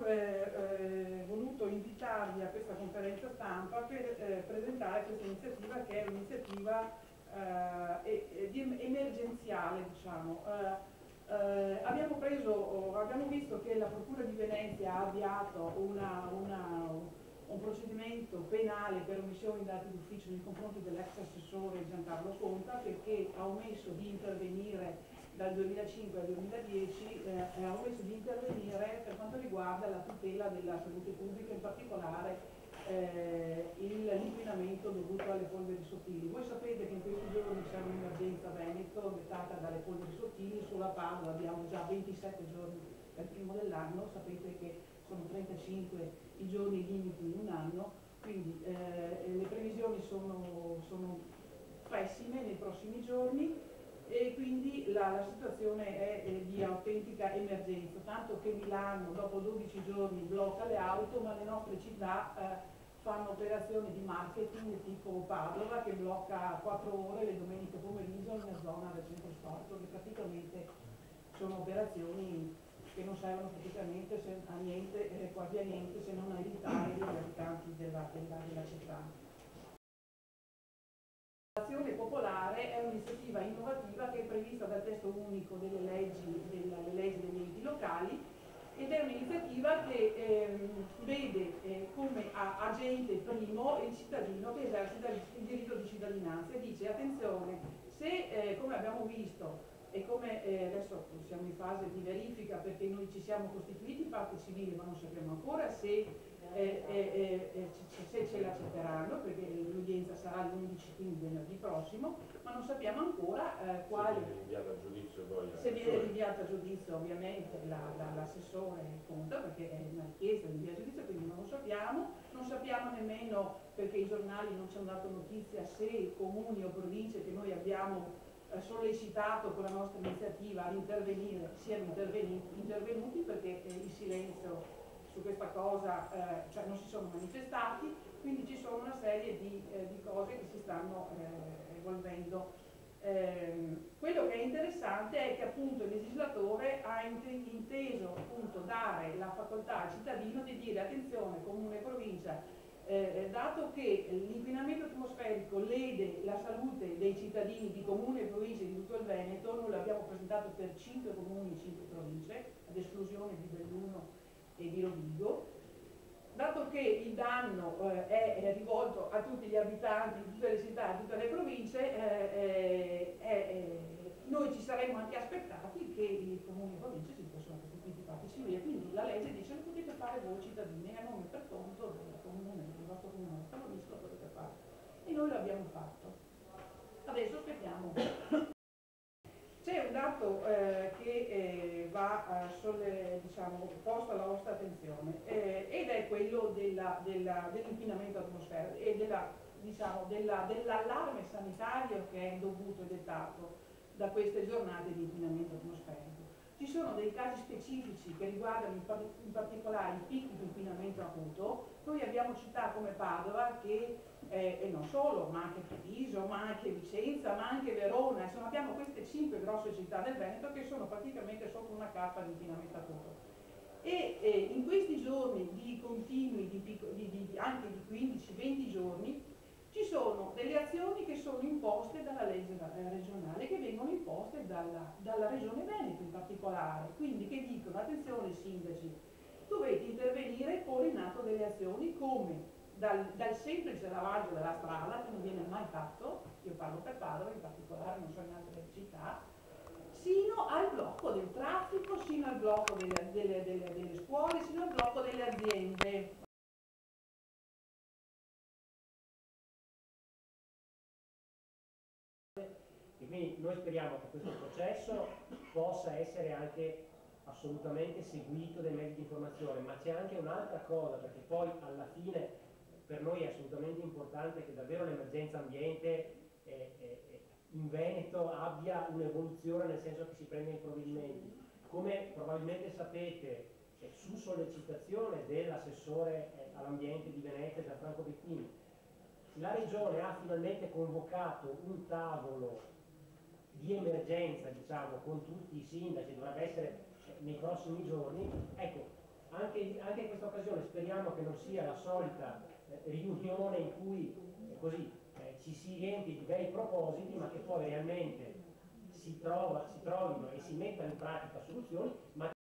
abbiamo voluto invitarvi a questa conferenza stampa per presentare questa iniziativa, che è un'iniziativa emergenziale, diciamo. Abbiamo visto che la Procura di Venezia ha avviato un procedimento penale per omissione di dati d'ufficio nei confronti dell'ex assessore Giancarlo Conta, perché ha omesso di intervenire dal 2005 al 2010, ha omesso di intervenire per quanto riguarda la tutela della salute pubblica, in particolare l'inquinamento dovuto alle polveri sottili. Voi sapete che in questi giorni c'è un'emergenza Veneto dettata dalle polveri sottili. Sulla Padova abbiamo già 27 giorni dal primo dell'anno, sapete che sono 35 i giorni limiti in un anno, quindi le previsioni sono pessime nei prossimi giorni e quindi la situazione è di autentica emergenza, tanto che Milano dopo 12 giorni blocca le auto, ma le nostre città fanno operazioni di marketing tipo Padova, che blocca 4 ore le domeniche pomeriggio nella zona del centro storico, che praticamente sono operazioni che non servono praticamente a niente, quasi a niente, se non a aiutare gli abitanti della città. L'azione popolare è un'iniziativa innovativa che è prevista dal testo unico delle leggi degli enti locali, ed è un'iniziativa che vede come agente primo il cittadino che esercita il diritto di cittadinanza e dice: attenzione, se come abbiamo visto e come adesso siamo in fase di verifica, perché noi ci siamo costituiti parte civile ma non sappiamo ancora se ce l'accetteranno, perché l'udienza sarà l'11, quindi venerdì prossimo, ma non sappiamo ancora quali. Se viene rinviata a giudizio ovviamente l'assessore Conta, perché è una richiesta di rinvio a giudizio, quindi non lo sappiamo. Non sappiamo nemmeno, perché i giornali non ci hanno dato notizia, se comuni o province che noi abbiamo sollecitato con la nostra iniziativa ad intervenire siano intervenuti, perché il silenzio su questa cosa, cioè non si sono manifestati, quindi ci sono una serie di cose che si stanno evolvendo. Quello che è interessante è che appunto il legislatore ha inteso appunto dare la facoltà al cittadino di dire: attenzione, comune e provincia, dato che l'inquinamento atmosferico lede la salute dei cittadini di comune e province di tutto il Veneto, noi l'abbiamo presentato per 5 comuni e 5 province, ad esclusione di Belluno e di Rovigo, dato che il danno è rivolto a tutti gli abitanti di tutte le città, di tutte le province, noi ci saremmo anche aspettati che i comuni e province si fossero costituiti parte civile, quindi la legge dice: lo potete fare voi cittadini, a nome per conto del comune, del vostro comune, della provincia, lo potete fare. E noi l'abbiamo fatto. Adesso aspettiamo. C'è un dato che va diciamo, posto alla vostra attenzione ed è quello dell'inquinamento atmosferico e dell'allarme sanitario che è dovuto e dettato da queste giornate di inquinamento atmosferico. Ci sono dei casi specifici che riguardano in particolare i picchi di inquinamento acuto. Noi abbiamo città come Padova e non solo, ma anche Treviso, ma anche Vicenza, ma anche Verona, insomma abbiamo queste 5 grosse città del Veneto che sono praticamente sotto una cappa di inquinamento acuto. E in questi giorni di continui, anche di 15-20 giorni, ci sono delle azioni che sono imposte dalla legge regionale, che vengono imposte dalla regione Veneto in particolare, quindi che dicono: attenzione sindaci, dovete intervenire e porre in atto delle azioni come dal semplice lavaggio della strada, che non viene mai fatto, io parlo per Padova in particolare, non so in altre città, sino al blocco del traffico, sino al blocco delle scuole, sino al blocco delle aziende. E quindi noi speriamo che questo processo possa essere anche assolutamente seguito dai mezzi di informazione, ma c'è anche un'altra cosa, perché poi alla fine per noi è assolutamente importante che davvero l'emergenza ambiente in Veneto abbia un'evoluzione, nel senso che si prendano i provvedimenti. Come probabilmente sapete, su sollecitazione dell'assessore all'ambiente di Venezia, Gianfranco Bettini, la Regione ha finalmente convocato un tavolo di emergenza, diciamo, con tutti i sindaci, dovrebbe essere nei prossimi giorni. Ecco, anche in questa occasione speriamo che non sia la solita riunione in cui così ci si riempie di bei propositi, ma che poi realmente si trovino e si mettano in pratica soluzioni, ma